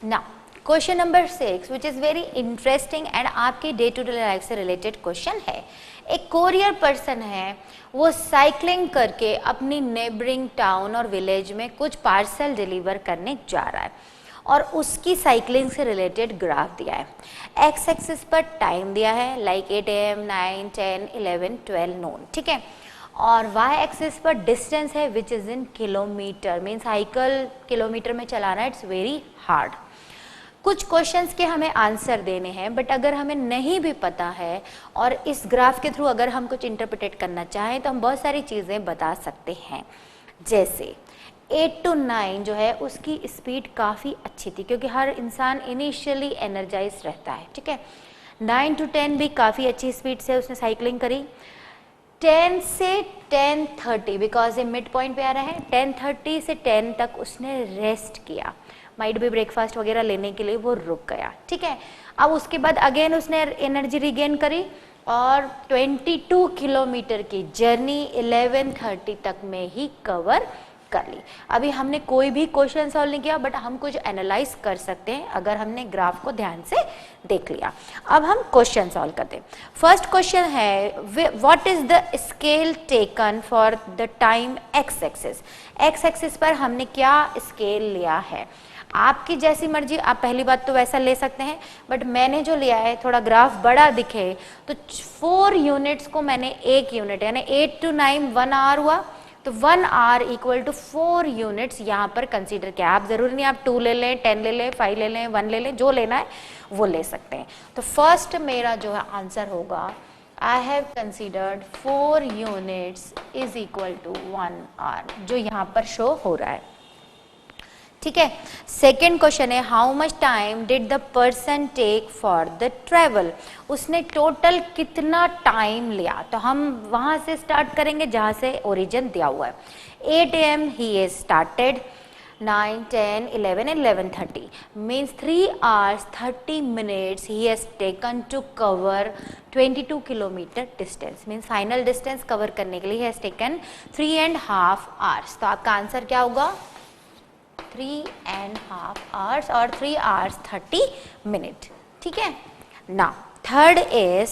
ना question number 6 which is very interesting and आपकी day to day life से related question है। एक कोरियर पर्सन है, वो साइकिलिंग करके अपनी नेबरिंग टाउन और विलेज में कुछ पार्सल डिलीवर करने जा रहा है और उसकी साइकिलिंग से रिलेटेड ग्राफ दिया है। एक्स एक्सिस पर टाइम दिया है लाइक 8 AM, 9, 10, 11, 12 नोन, ठीक है। और वाई एक्सिस पर डिस्टेंस है which is in kilometre, mean cycle kilometre में चलाना इट्स वेरी हार्ड। कुछ क्वेश्चंस के हमें आंसर देने हैं, बट अगर हमें नहीं भी पता है और इस ग्राफ के थ्रू अगर हम कुछ इंटरप्रिटेट करना चाहें तो हम बहुत सारी चीज़ें बता सकते हैं। जैसे 8 to 9 जो है उसकी स्पीड काफ़ी अच्छी थी क्योंकि हर इंसान इनिशियली एनर्जाइज रहता है, ठीक है। 9 to 10 भी काफ़ी अच्छी स्पीड से उसने साइकिलिंग करी। 10 से 10:30 बिकॉज ये मिड पॉइंट पे आ रहा है, 10:30 से 10 तक उसने रेस्ट किया, माइट भी ब्रेकफास्ट वगैरह लेने के लिए वो रुक गया, ठीक है। अब उसके बाद अगेन उसने एनर्जी रिगेन करी और 22 किलोमीटर की जर्नी 11:30 तक में ही कवर कर ली। अभी हमने कोई भी क्वेश्चन सॉल्व नहीं किया, बट हम कुछ एनालाइज कर सकते हैं अगर हमने ग्राफ को ध्यान से देख लिया। अब हम क्वेश्चन सॉल्व करते हैं। फर्स्ट क्वेश्चन है what is the scale taken for the time x axis. X axis पर हमने क्या स्केल लिया है, आपकी जैसी मर्जी, आप पहली बात तो वैसा ले सकते हैं, बट मैंने जो लिया है थोड़ा ग्राफ बड़ा दिखे तो 4 यूनिट्स को मैंने 1 यूनिट यानी 8 to 9 1 आवर हुआ, तो 1 आवर इक्वल टू 4 यूनिट्स यहाँ पर कंसीडर किया। आप जरूरी नहीं आप 2 ले लें, 10 ले लें, 5 ले लें, 1 ले लें, जो लेना है वो ले सकते हैं। तो फर्स्ट मेरा जो है आंसर होगा I have considered 4 units is equal to 1 hour, जो यहाँ पर शो हो रहा है, ठीक है। सेकेंड क्वेश्चन है how much time did the person take for the travel. उसने टोटल कितना टाइम लिया, तो हम वहां से स्टार्ट करेंगे जहां से ओरिजिन दिया हुआ है। 8 AM he is started, 9, 10, 11 and 11:30 means 3 hours 30 minutes he has taken to cover 22 kilometer distance, means final distance cover करने के लिए he has taken 3.5 hours। तो आपका आंसर क्या होगा 3.5 hours और 3 hours 30 minutes, ठीक है ना। Third is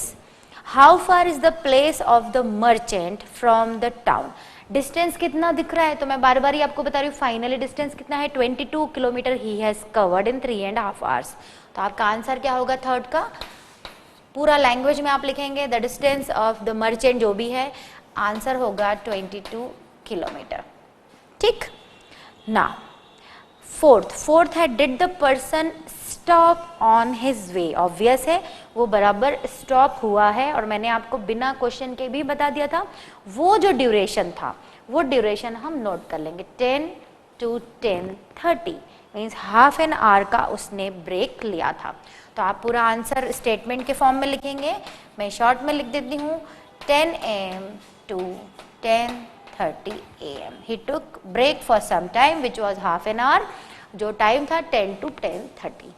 how far is the place of the merchant from the town. Distance कितना दिख रहा है, तो मैं बार बार ही आपको बता रही हूँ फाइनली डिस्टेंस कितना है 22 kilometre he has covered in 3.5 hours। तो आपका आंसर क्या होगा थर्ड का, पूरा लैंग्वेज में आप लिखेंगे the distance of the merchant जो भी है, आंसर होगा 22 किलोमीटर, ठीक ना। फोर्थ है did the person stop on his way. Obvious है वो बराबर स्टॉप हुआ है और मैंने आपको बिना क्वेश्चन के भी बता दिया था। वो जो ड्यूरेशन था वो ड्यूरेशन हम नोट कर लेंगे 10 to 10:30 means half an hour का उसने ब्रेक लिया था। तो आप पूरा आंसर स्टेटमेंट के फॉर्म में लिखेंगे, मैं शॉर्ट में लिख देती हूँ 10 AM to 10:30 AM he took break for some time which was half an hour, जो टाइम था 10 to 10:30।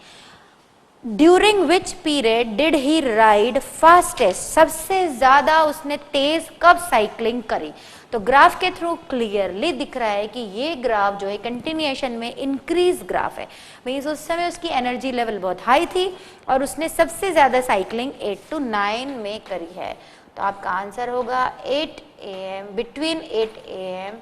During which period did he ride fastest, सबसे ज्यादा उसने तेज कब साइकिलिंग करी। तो ग्राफ के थ्रू क्लियरली दिख रहा है कि ये ग्राफ जो है कंटिन्यूएशन में इंक्रीज ग्राफ है, मीन्स उस समय उसकी एनर्जी लेवल बहुत हाई थी और उसने सबसे ज्यादा साइकिलिंग 8 to 9 में करी है। तो आपका आंसर होगा 8 AM, between 8 AM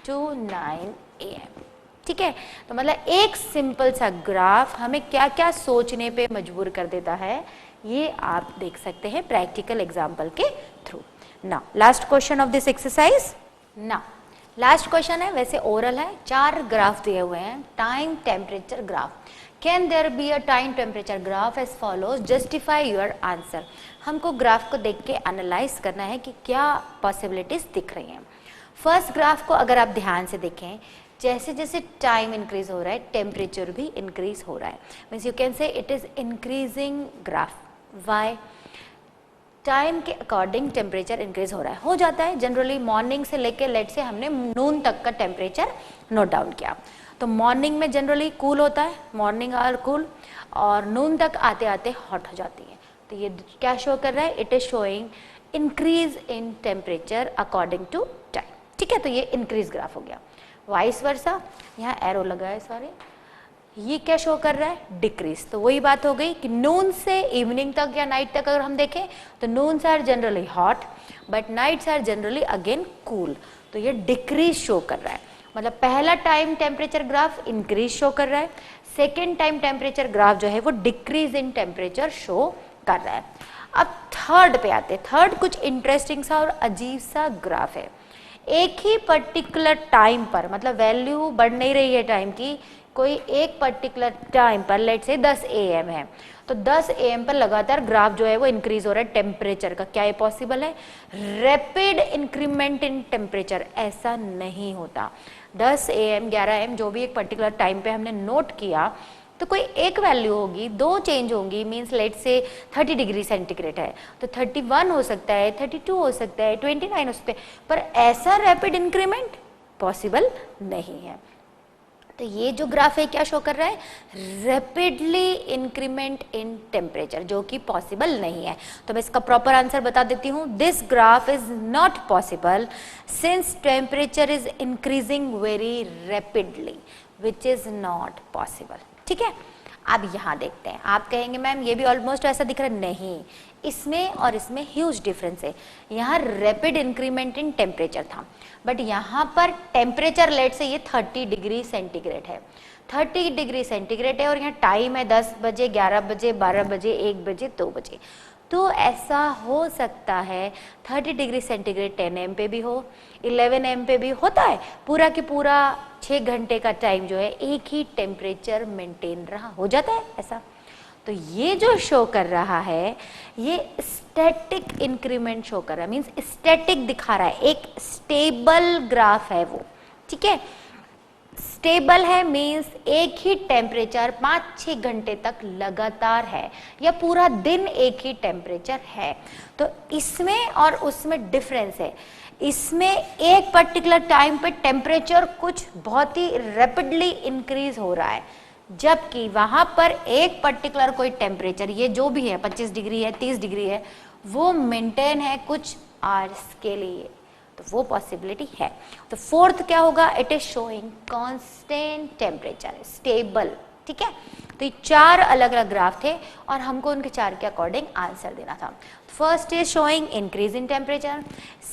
to 9 AM, ठीक है। तो मतलब एक सिंपल सा ग्राफ हमें क्या क्या सोचने पे मजबूर कर देता है, ये आप देख सकते हैं प्रैक्टिकल एग्जाम्पल के थ्रू ना। Last question of this exercise ना, लास्ट क्वेश्चन है, वैसे ओरल है, 4 ग्राफ दिए हुए हैं। Time temperature graph, can there be a time temperature graph as follows, justify your answer. हमको ग्राफ को देख के एनालाइज करना है कि क्या पॉसिबिलिटीज दिख रही हैं। फर्स्ट ग्राफ को अगर आप ध्यान से देखें, जैसे जैसे टाइम इंक्रीज हो रहा है टेम्परेचर भी इंक्रीज हो रहा है, means you can say it is increasing graph. Why, time के अकॉर्डिंग टेम्परेचर इंक्रीज हो रहा है, हो जाता है जनरली मॉर्निंग से लेके लेट से हमने नून तक का टेम्परेचर नोट डाउन किया, तो मॉर्निंग में जनरली कूल होता है, मॉर्निंग आवर कूल, और नून तक आते आते हॉट हो जाती है। तो ये क्या शो कर रहा है, it is showing increase in temperature according to time, ठीक है। तो ये इंक्रीज ग्राफ हो गया। वाइस वर्सा, यहाँ एरो लगा है, सॉरी, ये क्या शो कर रहा है, डिक्रीज। तो वही बात हो गई कि नून से इवनिंग तक या नाइट तक अगर हम देखें तो noons are generally hot but nights are generally again cool. तो ये डिक्रीज शो कर रहा है, मतलब पहला time temperature graph increase show कर रहा है, सेकेंड टाइम टेम्परेचर ग्राफ जो है वो डिक्रीज इन टेम्परेचर शो कर रहा है। अब थर्ड पे आते हैं। थर्ड कुछ इंटरेस्टिंग सा और अजीब सा ग्राफ है। एक ही पर्टिकुलर टाइम पर, मतलब वैल्यू बढ़ नहीं रही है टाइम की, कोई एक पर्टिकुलर टाइम पर लेट से 10 AM है, तो 10 AM पर लगातार ग्राफ जो है वो इंक्रीज हो रहा है टेम्परेचर का। क्या ये पॉसिबल है? रैपिड इंक्रीमेंट इन टेम्परेचर ऐसा नहीं होता। 10 AM 11 AM जो भी एक पर्टिकुलर टाइम पे हमने नोट किया, तो कोई एक वैल्यू होगी, दो चेंज होंगी, मीन्स लेट से 30 डिग्री सेंटीग्रेड है तो 31 हो सकता है, 32 हो सकता है, 29 हो सकता है, पर ऐसा रैपिड इंक्रीमेंट पॉसिबल नहीं है। तो ये जो ग्राफ है क्या शो कर रहा है? रैपिडली इंक्रीमेंट इन टेम्परेचर, जो कि पॉसिबल नहीं है। तो मैं इसका प्रॉपर आंसर बता देती हूँ। This graph is not possible since temperature is increasing very rapidly, which is not possible. ठीक है, अब यहाँ देखते हैं। आप कहेंगे मैम ये भी ऑलमोस्ट ऐसा दिख रहा है, नहीं, इसमें और इसमें ह्यूज डिफरेंस है। यहाँ रैपिड इंक्रीमेंट इन टेम्परेचर था, बट यहाँ पर टेम्परेचर लेट से ये 30 डिग्री सेंटीग्रेड है, 30 डिग्री सेंटीग्रेड है, और यहाँ टाइम है 10 बजे, 11 बजे, 12 बजे, 1 बजे, 2 बजे। तो ऐसा हो सकता है 30 डिग्री सेंटीग्रेड 10 AM पे भी हो, 11 AM पे भी होता है। पूरा की पूरा 6 घंटे का टाइम जो है एक ही टेम्परेचर मेंटेन रहा, हो जाता है ऐसा। तो ये जो शो कर रहा है ये स्टैटिक इंक्रीमेंट शो कर रहा है, मीन्स स्टैटिक दिखा रहा है, एक स्टेबल ग्राफ है वो। ठीक है, स्टेबल है मीन्स एक ही टेम्परेचर 5-6 घंटे तक लगातार है, या पूरा दिन एक ही टेम्परेचर है। तो इसमें और उसमें डिफरेंस है। इसमें एक पर्टिकुलर टाइम पे टेम्परेचर कुछ बहुत ही रैपिडली इंक्रीज हो रहा है, जबकि वहां पर एक पर्टिकुलर कोई टेम्परेचर, ये जो भी है 25 डिग्री है, 30 डिग्री है, वो मेंटेन है कुछ आवर्स के लिए। तो वो पॉसिबिलिटी है। तो फोर्थ क्या होगा? It is showing constant temperature, stable. ठीक है, तो ये 4 अलग अलग ग्राफ थे और हमको उनके 4 के अकॉर्डिंग आंसर देना था। First is showing increase in temperature,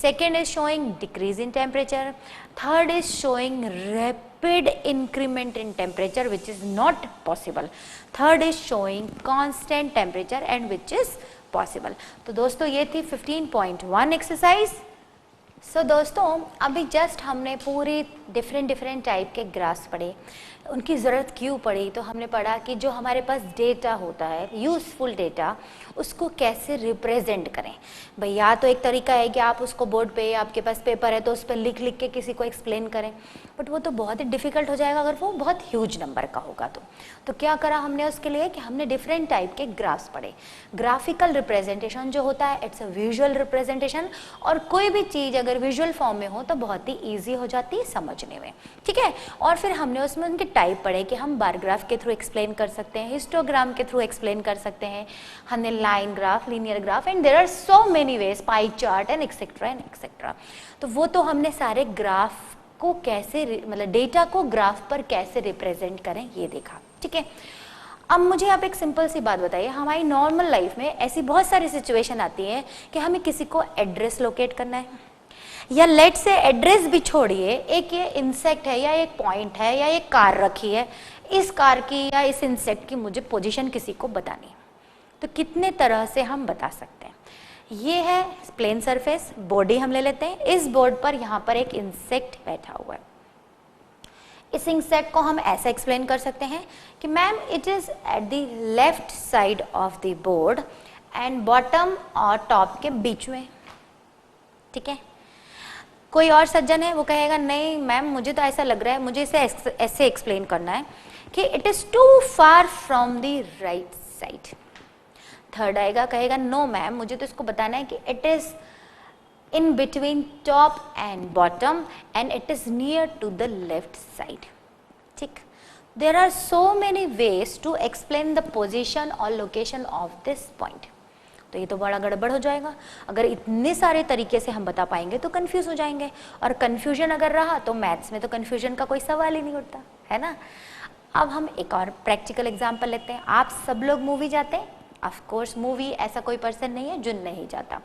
second is showing decrease in temperature, third is showing rapid increment in temperature which is not possible, third is showing constant temperature and which is possible. तो दोस्तों ये थी 15.1 exercise. सो दोस्तों अभी just हमने पूरी different type के graphs पढ़े, उनकी ज़रूरत क्यों पड़ी, तो हमने पढ़ा कि जो हमारे पास डेटा होता है, यूज़फुल डेटा, उसको कैसे रिप्रेजेंट करें। भाई या तो एक तरीका है कि आप उसको बोर्ड पे, आपके पास पेपर है तो उस पर लिख लिख के किसी को एक्सप्लेन करें, बट वो तो बहुत ही डिफ़िकल्ट हो जाएगा अगर वो बहुत ह्यूज नंबर का होगा। तो क्या करा हमने उसके लिए कि हमने डिफरेंट टाइप के ग्राफ्स पढ़े। ग्राफिकल रिप्रेजेंटेशन जो होता है इट्स अ विजुअल रिप्रेजेंटेशन, और कोई भी चीज़ अगर विजुअल फॉर्म में हो तो बहुत ही ईजी हो जाती है समझने में। ठीक है, और फिर हमने उसमें उनके टाइप पढ़े कि हम बार ग्राफ के थ्रू एक्सप्लेन कर सकते हैं, हिस्टोग्राम के थ्रू एक्सप्लेन कर सकते हैं, हमने line graph, linear graph, and there are so many ways, pie chart and etcetera. तो वो तो हमने सारे ग्राफ को कैसे, मतलब डेटा को ग्राफ पर कैसे रिप्रेजेंट करें ये देखा। ठीक है, अब मुझे आप एक सिंपल सी बात बताइए, हमारी नॉर्मल लाइफ में ऐसी बहुत सारी सिचुएशन आती है कि हमें किसी को एड्रेस लोकेट करना है, या लेट से एड्रेस भी छोड़िए, एक ये इंसेक्ट है या एक पॉइंट है या एक कार रखी है, इस कार की या इस इंसेक्ट की मुझे पोजीशन किसी को बतानी है, तो कितने तरह से हम बता सकते हैं। ये है प्लेन सरफेस, बॉडी हम ले लेते हैं, इस बोर्ड पर यहाँ पर एक इंसेक्ट बैठा हुआ है। इस इंसेक्ट को हम ऐसा एक्सप्लेन कर सकते हैं कि ma'am it is at the left side of the board and bottom और टॉप के बीच में। ठीक है, कोई और सज्जन है वो कहेगा नहीं मैम मुझे तो ऐसा लग रहा है, मुझे इसे ऐसे एक्सप्लेन करना है कि it is too far from the right side. Third आएगा, कहेगा नो मैम मुझे तो इसको बताना है कि it is in between top and bottom and it is near to the left side. ठीक, there are so many ways to explain the position or location of this point. तो ये तो बड़ा गड़बड़ हो जाएगा, अगर इतने सारे तरीके से हम बता पाएंगे तो कंफ्यूज हो जाएंगे, और कंफ्यूजन अगर रहा तो मैथ्स में तो कंफ्यूजन का कोई सवाल ही नहीं उठता है ना। अब हम एक और प्रैक्टिकल एग्जांपल लेते हैं। आप सब लोग मूवी जाते हैं? ऑफ कोर्स, मूवी ऐसा कोई पर्सन नहीं है जो नहीं जाता।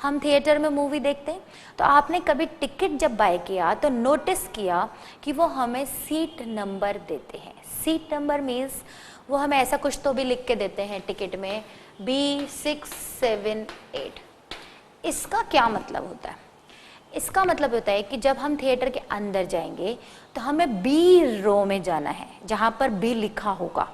हम थिएटर में मूवी देखते हैं, तो आपने कभी टिकट जब बाय किया तो नोटिस किया कि वो हमें सीट नंबर देते हैं। सीट नंबर मीन्स वो हमें ऐसा कुछ तो भी लिख के देते हैं टिकट में, B678। इसका क्या मतलब होता है? इसका मतलब होता है कि जब हम थिएटर के अंदर जाएंगे तो हमें बी रो में जाना है, जहां पर बी लिखा होगा।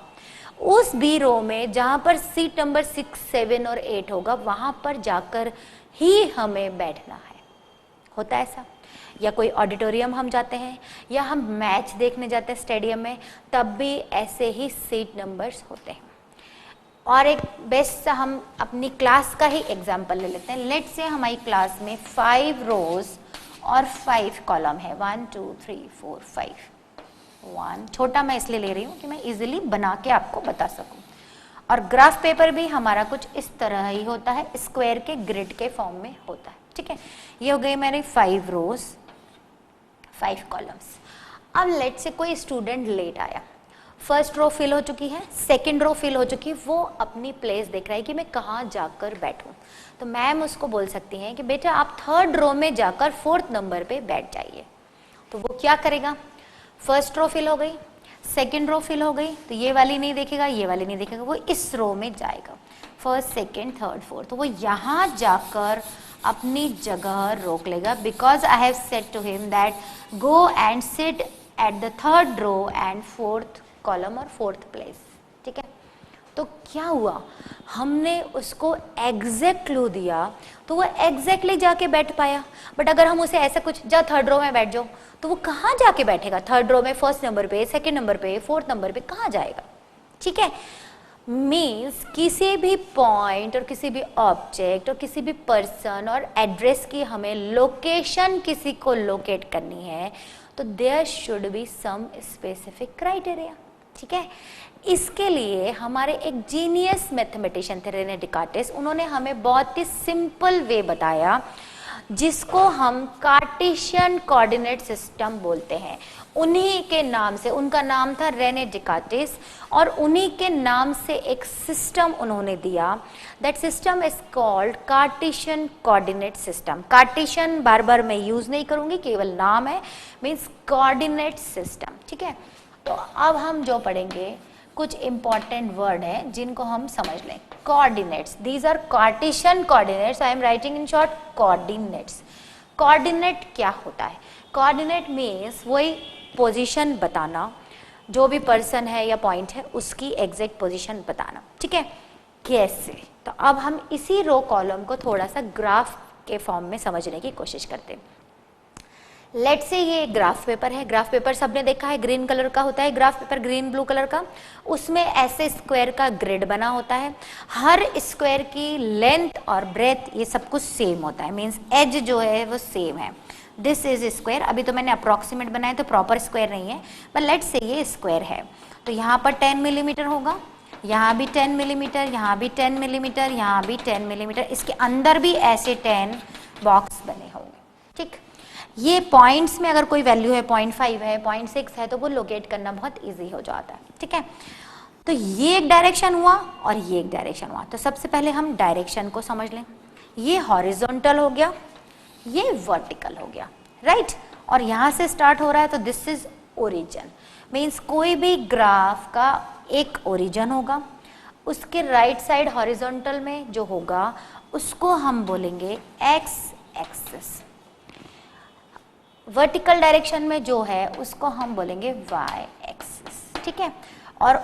उस बी रो में जहां पर सीट नंबर 6, 7 और 8 होगा, वहां पर जाकर ही हमें बैठना है। होता है ऐसा? या कोई ऑडिटोरियम हम जाते हैं, या हम मैच देखने जाते हैं स्टेडियम में, तब भी ऐसे ही सीट नंबर्स होते हैं। और एक बेस्ट हम अपनी क्लास का ही एग्जाम्पल ले लेते हैं। लेट से हमारी क्लास में 5 रोज और 5 कॉलम है, 1 2 3 4 5। 1 छोटा मैं इसलिए ले रही हूँ कि मैं इजीली बना के आपको बता सकूं। और ग्राफ पेपर भी हमारा कुछ इस तरह ही होता है, स्क्वायर के ग्रिड के फॉर्म में होता है। ठीक है, ये हो गई मेरी 5 रोज 5 कॉलम्स। अब लेट से कोई स्टूडेंट लेट आया, फर्स्ट रो फिल हो चुकी है, सेकंड रो फिल हो चुकी है, वो अपनी प्लेस देख रहा है कि मैं कहाँ जाकर बैठूं। तो मैम उसको बोल सकती हैं कि बेटा आप 3rd रो में जाकर 4th नंबर पे बैठ जाइए। तो वो क्या करेगा? फर्स्ट रो फिल हो गई, सेकंड रो फिल हो गई, तो ये वाली नहीं देखेगा, ये वाली नहीं देखेगा, वो इस रो में जाएगा, फर्स्ट, सेकंड, थर्ड, फोर्थ। तो वो यहाँ जाकर अपनी जगह रोक लेगा, because I have said to him that go and sit at the 3rd row and 4th column और 4th प्लेस। ठीक है, तो क्या हुआ, हमने उसको एग्जैक्ट क्लू दिया तो वो एग्जैक्टली जाके बैठ पाया। बट अगर हम उसे ऐसा कुछ, जा 3rd रो में बैठ जाओ, तो वो कहाँ जाके बैठेगा? 3rd रो में, 1st नंबर पे, 2nd नंबर पे, 4th नंबर पे कहाँ जाएगा? ठीक है, मीन्स किसी भी पॉइंट और किसी भी ऑब्जेक्ट और किसी भी पर्सन और एड्रेस की हमें लोकेशन किसी को लोकेट करनी है, तो there should be some specific criteria. ठीक है, इसके लिए हमारे एक जीनियस मैथमेटिशियन थे रेने डिकार्टिस, उन्होंने हमें बहुत ही सिंपल वे बताया जिसको हम कार्टेशियन कोऑर्डिनेट सिस्टम बोलते हैं। उन्हीं के नाम से, उनका नाम था रेने डिकार्टिस, और उन्हीं के नाम से एक सिस्टम उन्होंने दिया। That system is called Cartesian coordinate system. Cartesian बार बार मैं यूज नहीं करूंगी, केवल नाम है, मीन्स कोऑर्डिनेट सिस्टम। ठीक है, तो अब हम जो पढ़ेंगे कुछ इंपॉर्टेंट वर्ड हैं जिनको हम समझ लें। Coordinates, these are Cartesian coordinates, I am writing in short coordinates. Coordinate क्या होता है? कोऑर्डिनेट मीन्स वही पोजीशन बताना, जो भी पर्सन है या पॉइंट है उसकी एग्जैक्ट पोजीशन बताना। ठीक है, कैसे? तो अब हम इसी रो कॉलम को थोड़ा सा ग्राफ के फॉर्म में समझने की कोशिश करते हैं। लेट से ये ग्राफ पेपर है। ग्राफ पेपर सबने देखा है, ग्रीन कलर का होता है graph paper, green blue colour का। उसमें ऐसे स्क्वायर का ग्रिड बना होता है। हर स्क्वायर की लेंथ और ब्रेथ ये सब कुछ सेम होता है, मीन्स एज जो है वो सेम है। This is square. अभी तो मैंने अप्रॉक्सीमेट बनाया तो प्रॉपर स्क्वायर नहीं है, पर लेट से ये स्क्वायर है। तो यहाँ पर 10 मिलीमीटर होगा, यहाँ भी 10 मिलीमीटर, यहाँ भी 10 मिलीमीटर, यहाँ भी 10 मिलीमीटर। इसके अंदर भी ऐसे 10 बॉक्स बने होंगे। ठीक, ये पॉइंट्स में अगर कोई वैल्यू है, 0.5 है, 0.6 है, तो वो लोकेट करना बहुत इजी हो जाता है। ठीक है, तो ये एक डायरेक्शन हुआ और ये एक डायरेक्शन हुआ। तो सबसे पहले हम डायरेक्शन को समझ लें। ये हॉरिजॉन्टल हो गया, ये वर्टिकल हो गया, राइट। और यहाँ से स्टार्ट हो रहा है, तो दिस इज ओरिजिन। मीन्स कोई भी ग्राफ का एक ओरिजिन होगा, उसके राइट साइड हॉरिजॉन्टल में जो होगा उसको हम बोलेंगे एक्स एक्सिस। वर्टिकल डायरेक्शन में जो है उसको हम बोलेंगे वाई एक्सिस। ठीक है, और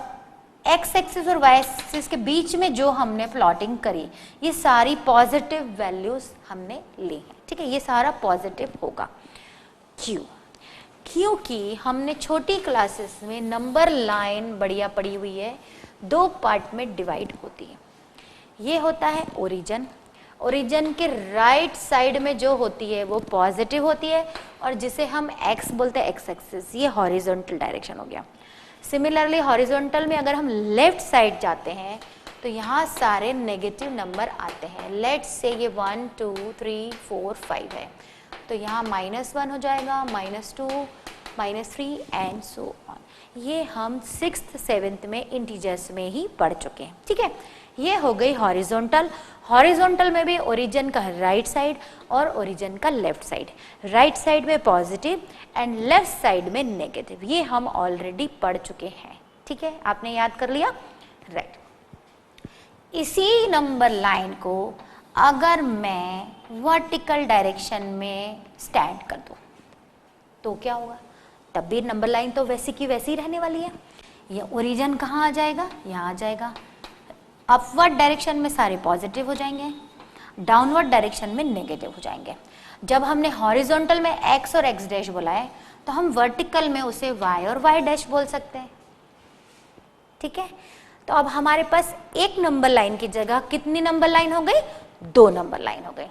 एक्स एक्सिस और वाई एक्सिस के बीच में जो हमने प्लॉटिंग करी, ये सारी पॉजिटिव वैल्यूज हमने ली हैं। ठीक है, ये सारा पॉजिटिव होगा। क्यों? क्योंकि हमने छोटी क्लासेस में नंबर लाइन बढ़िया पड़ी हुई है, 2 पार्ट में डिवाइड होती है। ये होता है ओरिजिन। ओरिजिन के राइट साइड में जो होती है वो पॉजिटिव होती है, और जिसे हम एक्स बोलते हैं, एक्स एक्सिस, ये हॉरिजॉन्टल डायरेक्शन हो गया। सिमिलरली हॉरिजॉन्टल में अगर हम लेफ्ट साइड जाते हैं तो यहाँ सारे नेगेटिव नंबर आते हैं। लेट्स से ये 1 2 3 4 5 है, तो यहाँ -1 हो जाएगा, -2, -3 एंड सो ऑन। ये हम 6th 7th में इंटीजर्स में ही पढ़ चुके हैं, ठीक है। ये हो गई हॉरिजॉन्टल। हॉरिजॉन्टल में भी ओरिजिन का राइट साइड और ओरिजिन का लेफ्ट साइड, राइट साइड में पॉजिटिव एंड लेफ्ट साइड में नेगेटिव, ये हम ऑलरेडी पढ़ चुके हैं, ठीक है। आपने याद कर लिया, राइट। इसी नंबर लाइन को अगर मैं वर्टिकल डायरेक्शन में स्टैंड कर दूं तो क्या होगा, तब भी नंबर लाइन तो वैसी की वैसी रहने वाली है। ये ओरिजिन कहाँ आ जाएगा, यहाँ आ जाएगा। अपवर्ड डायरेक्शन में सारे पॉजिटिव हो जाएंगे, डाउनवर्ड डायरेक्शन में नेगेटिव हो जाएंगे। जब हमने हॉरिजॉन्टल में x और x डैश बोला है तो हम वर्टिकल में उसे y और y डैश बोल सकते हैं, ठीक है। तो अब हमारे पास एक नंबर लाइन की जगह कितनी नंबर लाइन हो गई, 2 नंबर लाइन हो गई।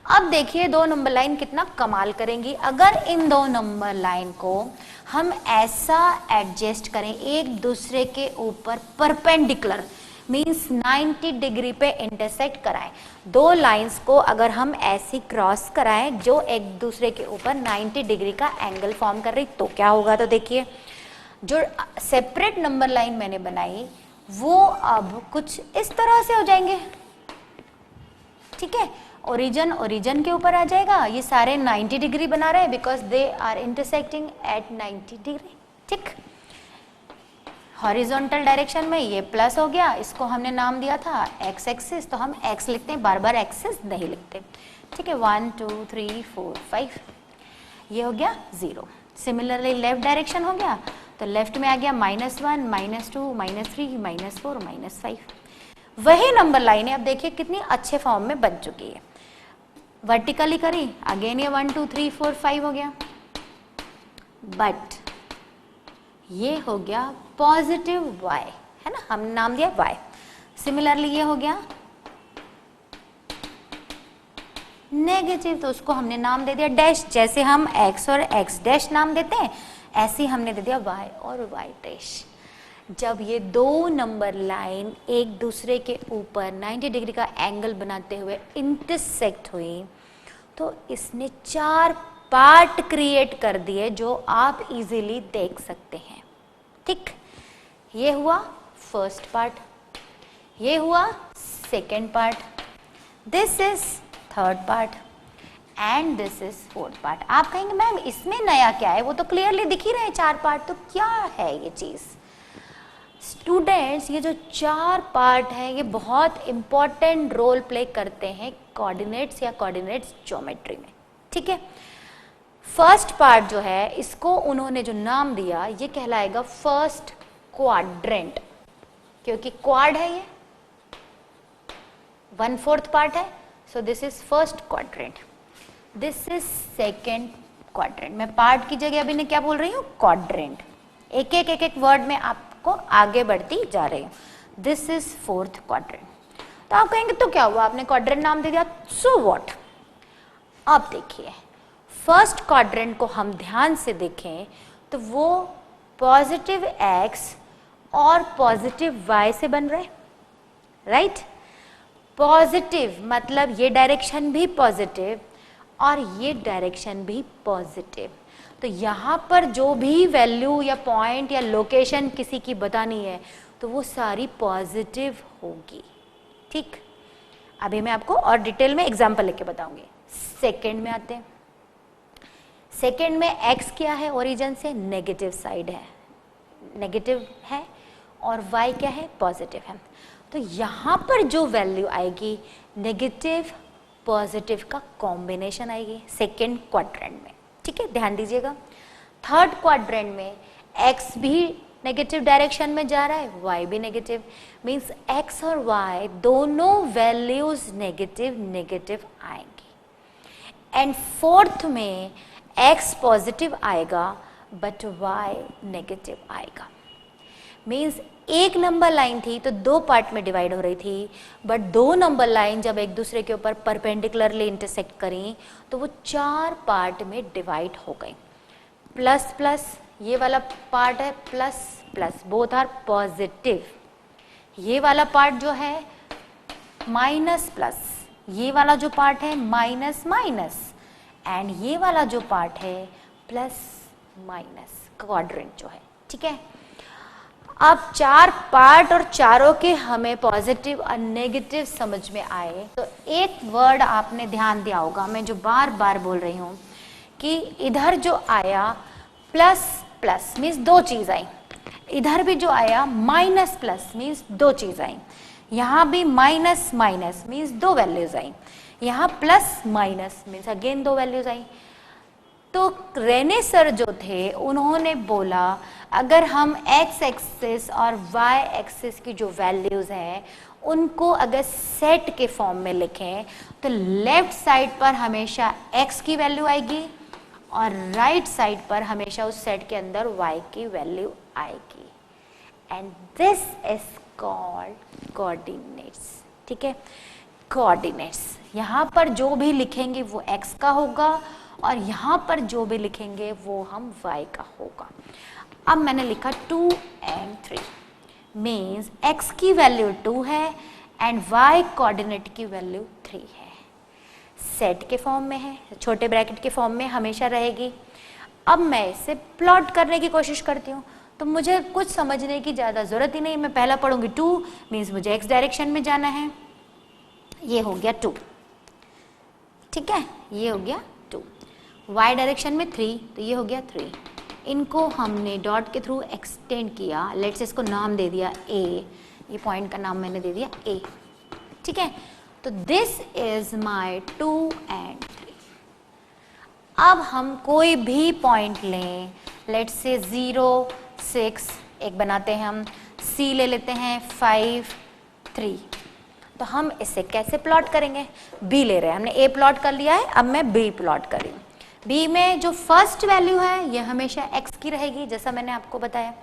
अब देखिए 2 नंबर लाइन कितना कमाल करेंगी। अगर इन 2 नंबर लाइन को हम ऐसा एडजस्ट करें एक दूसरे के ऊपर परपेंडिकुलर, मीन्स 90 डिग्री पे इंटरसेक्ट कराएं, 2 लाइंस को अगर हम ऐसी क्रॉस कराएं जो एक दूसरे के ऊपर 90 डिग्री का एंगल फॉर्म कर रही, तो क्या होगा। तो देखिए जो सेपरेट नंबर लाइन मैंने बनाई वो अब कुछ इस तरह से हो जाएंगे, ठीक है। ओरिजिन के ऊपर आ जाएगा, ये सारे 90 डिग्री बना रहे हैं because they are intersecting at 90 degree, ठीक। हॉरिजॉन्टल डायरेक्शन में ये प्लस हो गया, इसको हमने नाम दिया था एक्स एक्सिस, तो हम एक्स लिखते हैं, बार बार एक्सिस नहीं लिखते, ठीक है। 1 2 3 4 5 ये हो गया 0। सिमिलरली लेफ्ट डायरेक्शन हो गया, तो लेफ्ट में आ गया -1 -2 -3 -4 -5। वही नंबर लाइन है, अब देखिए कितनी अच्छे फॉर्म में बन चुकी है। वर्टिकली करी, अगेन ये 1 2 3 4 5 हो गया, बट ये हो गया पॉजिटिव y, है ना, हमने नाम दिया y। सिमिलरली ये हो गया नेगेटिव, तो उसको हमने नाम दे दिया डैश। जैसे हम x और x डैश नाम देते हैं, ऐसे ही हमने दे दिया y और y डैश। जब ये 2 नंबर लाइन एक दूसरे के ऊपर 90 डिग्री का एंगल बनाते हुए इंटरसेक्ट हुई, तो इसने 4 पार्ट क्रिएट कर दिए जो आप इजीली देख सकते हैं, ठीक। ये हुआ फर्स्ट पार्ट, ये हुआ second part, this is third part and this is fourth part. आप कहेंगे मैम इसमें नया क्या है, वो तो क्लियरली दिख ही रहे हैं 4 पार्ट, तो क्या है ये चीज। स्टूडेंट्स ये जो 4 पार्ट हैं ये बहुत इंपॉर्टेंट रोल प्ले करते हैं कोऑर्डिनेट्स या कोऑर्डिनेट्स ज्योमेट्री में, ठीक है। फर्स्ट पार्ट जो है इसको उन्होंने जो नाम दिया ये कहलाएगा फर्स्ट क्वाड्रेंट, क्योंकि क्वाड है ये 1/4 पार्ट है, सो this is first quadrant, this is second quadrant. मैं पार्ट की जगह अभी ने क्या बोल रही हूँ, क्वाड्रेंट। एक एक वर्ड में आपको आगे बढ़ती जा रही हूँ। This is fourth quadrant. तो आप कहेंगे तो क्या हुआ, आपने क्वाड्रेंट नाम दे दिया, सो व्हाट। अब देखिए फर्स्ट क्वाड्रेंट को हम ध्यान से देखें तो वो पॉजिटिव x और पॉजिटिव y से बन रहे, राइट। पॉजिटिव मतलब ये डायरेक्शन भी पॉजिटिव और ये डायरेक्शन भी पॉजिटिव, तो यहाँ पर जो भी वैल्यू या पॉइंट या लोकेशन किसी की बतानी है तो वो सारी पॉजिटिव होगी, ठीक। अभी मैं आपको और डिटेल में एग्जांपल लेके बताऊंगी। सेकंड में आते हैं। सेकंड में x क्या है, ओरिजिन से नेगेटिव साइड है, नेगेटिव है, और y क्या है, पॉजिटिव है। तो यहाँ पर जो वैल्यू आएगी नेगेटिव पॉजिटिव का कॉम्बिनेशन आएगी सेकंड क्वाड्रेंट में, ठीक है, ध्यान दीजिएगा। थर्ड क्वाड्रेंट में x भी नेगेटिव डायरेक्शन में जा रहा है, y भी नेगेटिव, मीन्स x और y दोनों वैल्यूज नेगेटिव नेगेटिव आएंगी। एंड फोर्थ में x पॉजिटिव आएगा बट y नेगेटिव आएगा, मीन्स एक नंबर लाइन थी तो 2 पार्ट में डिवाइड हो रही थी, बट 2 नंबर लाइन जब एक दूसरे के ऊपर परपेंडिकुलरली इंटरसेक्ट करी तो वो 4 पार्ट में डिवाइड हो गई। प्लस प्लस ये वाला पार्ट है, plus plus both are positive, ये वाला पार्ट जो है माइनस प्लस, ये वाला जो पार्ट है माइनस माइनस, एंड ये वाला जो पार्ट है प्लस माइनस क्वाड्रेंट जो है, ठीक है। अब 4 पार्ट और चारों के हमें पॉजिटिव और नेगेटिव समझ में आए, तो एक वर्ड आपने ध्यान दिया होगा, मैं जो बार बार बोल रही हूँ कि इधर जो आया प्लस प्लस मीन्स 2 चीज आई, इधर भी जो आया माइनस प्लस मीन्स 2 चीज आई, यहाँ भी माइनस माइनस मीन्स 2 वैल्यूज आई, यहाँ plus minus means again 2 values आई। तो रेने सर जो थे उन्होंने बोला अगर हम x एक्सिस और y एक्सिस की जो वैल्यूज हैं उनको अगर सेट के फॉर्म में लिखें तो लेफ्ट साइड पर हमेशा x की वैल्यू आएगी और राइट साइड पर हमेशा उस सेट के अंदर y की वैल्यू आएगी, and this is called coordinates, ठीक है। कोऑर्डिनेट्स, यहाँ पर जो भी लिखेंगे वो x का होगा और यहाँ पर जो भी लिखेंगे वो हम y का होगा। अब मैंने लिखा 2 and 3 मीन्स x की वैल्यू 2 है एंड y कोऑर्डिनेट की वैल्यू 3 है, सेट के फॉर्म में है, छोटे ब्रैकेट के फॉर्म में हमेशा रहेगी। अब मैं इसे प्लॉट करने की कोशिश करती हूँ, तो मुझे कुछ समझने की ज़्यादा ज़रूरत ही नहीं, मैं पहला पढ़ूंगी 2 मीन्स मुझे x डायरेक्शन में जाना है, ये हो गया 2, ठीक है, ये हो गया 2, y डायरेक्शन में 3 तो ये हो गया 3, इनको हमने डॉट के थ्रू एक्सटेंड किया, लेट्स इसको नाम दे दिया a, ये पॉइंट का नाम मैंने दे दिया a, ठीक है। तो दिस इज माय 2 and 3। अब हम कोई भी पॉइंट लें, लेट्स से 0 6 एक बनाते हैं हम, c ले लेते हैं 5 3, तो हम इसे कैसे प्लॉट करेंगे, b ले रहे हैं हमने, a प्लॉट कर लिया है, अब मैं b प्लॉट कर रही हूँ। b में जो फर्स्ट वैल्यू है ये हमेशा x की रहेगी जैसा मैंने आपको बताया,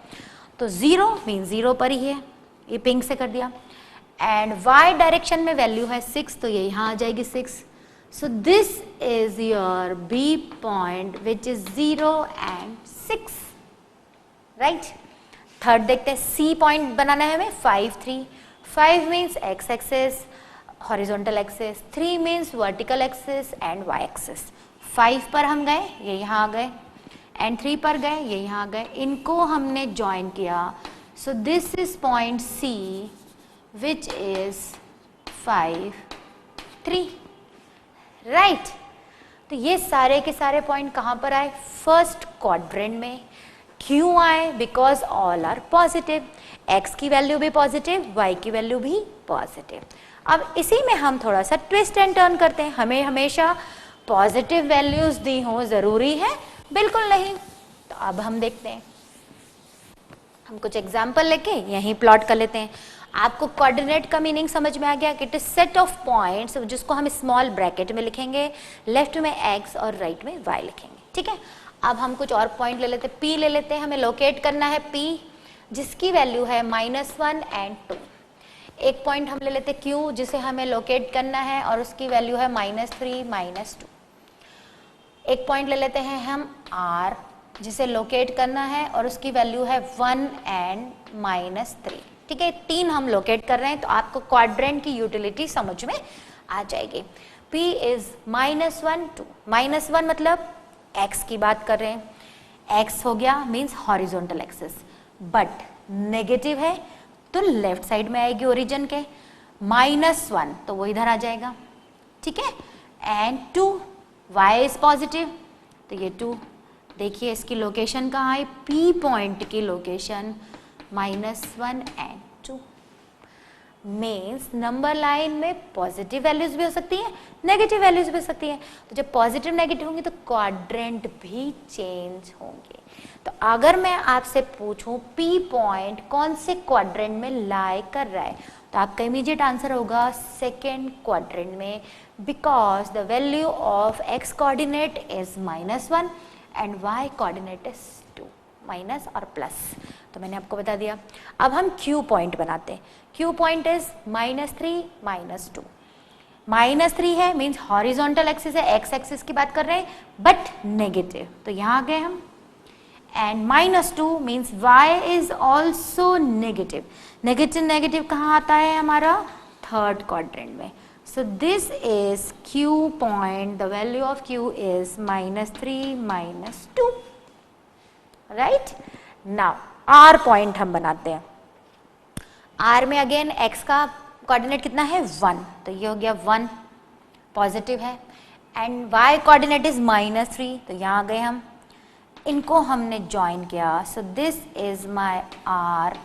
तो 0 मीन 0 पर ही है, ये पिंक से कर दिया, एंड y डायरेक्शन में वैल्यू है 6 तो ये यहाँ आ जाएगी 6, सो this is your b point which is 0 and 6, right. Third देखते हैं, c पॉइंट बनाना है हमें 5 3, 5 means x axis horizontal axis, 3 means vertical axis and y axis. 5 पर हम गए, ये यहाँ आ गए, एंड 3 पर गए, ये यहाँ आ गए, इनको हमने ज्वाइन किया, so this is point C which is 5 3, right. तो ये सारे के सारे पॉइंट कहाँ पर आए, फर्स्ट क्वाड्रेंट में। क्यों आए, because all are positive, x की वैल्यू भी पॉजिटिव, y की वैल्यू भी पॉजिटिव। अब इसी में हम थोड़ा सा ट्विस्ट एंड टर्न करते हैं, हमें हमेशा पॉजिटिव वैल्यूज दी हो जरूरी है, बिल्कुल नहीं। तो अब हम देखते हैं, हम कुछ एग्जाम्पल लेके यहीं प्लॉट कर लेते हैं। आपको कोऑर्डिनेट का मीनिंग समझ में आ गया कि it is set of points जिसको हम स्मॉल ब्रैकेट में लिखेंगे, लेफ्ट में x और राइट में y लिखेंगे, ठीक है। अब हम कुछ और पॉइंट ले लेते हैं, p ले लेते हैं, हमें लोकेट करना है p जिसकी वैल्यू है -1 and 2। एक पॉइंट हम ले लेते हैं q जिसे हमें लोकेट करना है और उसकी वैल्यू है -3 -2। एक पॉइंट ले लेते हैं हम r जिसे लोकेट करना है और उसकी वैल्यू है 1 and -3, ठीक है। 3 हम लोकेट कर रहे हैं, तो आपको क्वाड्रेंट की यूटिलिटी समझ में आ जाएगी। p इज -1 2, -1 मतलब x की बात कर रहे हैं, x हो गया means horizontal axis, but negative है तो लेफ्ट साइड में आएगी ओरिजिन के, -1 तो वो इधर आ जाएगा, ठीक है, एंड 2 y इज पॉजिटिव तो ये 2, देखिए इसकी लोकेशन कहाँ है, p पॉइंट की location -1 and 2, means number line में पॉजिटिव वैल्यूज भी हो सकती है, नेगेटिव वैल्यूज भी हो सकती है। तो जब पॉजिटिव नेगेटिव होंगी तो क्वाड्रेंट भी चेंज होंगे। तो अगर मैं आपसे पूछूं p पॉइंट कौन से क्वाड्रेंट में लाई कर रहा है, तो आपका इमीडिएट आंसर होगा सेकेंड क्वाड्रेंट में, because the value of x coordinate is -1 and y coordinate is 2, minus और प्लस, तो मैंने आपको बता दिया। अब हम q पॉइंट बनाते हैं, q पॉइंट इज -3 -2, -3 है मीन्स हॉरिजॉन्टल एक्सिस है, x एक्सिस की बात कर रहे हैं बट नेगेटिव, तो यहाँ आ गए हम, and -2 means y is also negative, negative negative कहाँ आता है हमारा, थर्ड क्वाड्रेंट में। So this is Q point, the value of Q is -3 -2, right. Now R point हम बनाते हैं। आर में अगेन एक्स का कोऑर्डिनेट कितना है 1, तो ये हो गया 1 पॉजिटिव है, एंड वाई कोऑर्डिनेट इज -3, तो यहाँ आ गए हम, इनको हमने ज्वाइन किया, so this is my R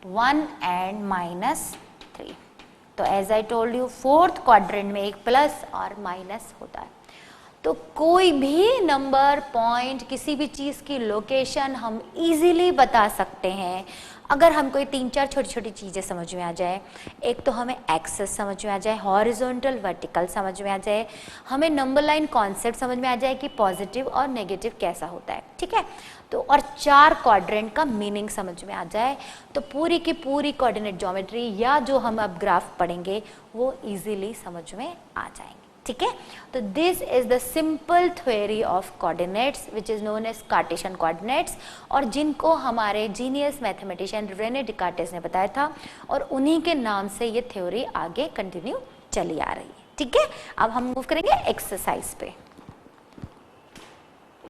1 and -3। तो as I told you fourth quadrant में एक प्लस और माइनस होता है। तो कोई भी नंबर पॉइंट किसी भी चीज़ की लोकेशन हम इजीली बता सकते हैं अगर हमको ये 3-4 छोटी छोटी चीज़ें समझ में आ जाए। एक तो हमें एक्सेस समझ में आ जाए, हॉरिजॉन्टल वर्टिकल समझ में आ जाए, हमें नंबर लाइन कॉन्सेप्ट समझ में आ जाए कि पॉजिटिव और नेगेटिव कैसा होता है, ठीक है। तो और 4 क्वाड्रेंट का मीनिंग समझ में आ जाए, तो पूरी की पूरी कोऑर्डिनेट ज्योमेट्री या जो हम अब ग्राफ पढ़ेंगे वो इजीली समझ में आ जाएंगे, ठीक है। तो this is the simple theory of coordinates which is known as Cartesian coordinates, और जिनको हमारे जीनियस मैथमेटिशियन रेने डिकार्टेस ने बताया था, और उन्हीं के नाम से ये थ्योरी आगे कंटिन्यू चली आ रही है, ठीक है। अब हम मूव करेंगे एक्सरसाइज पे।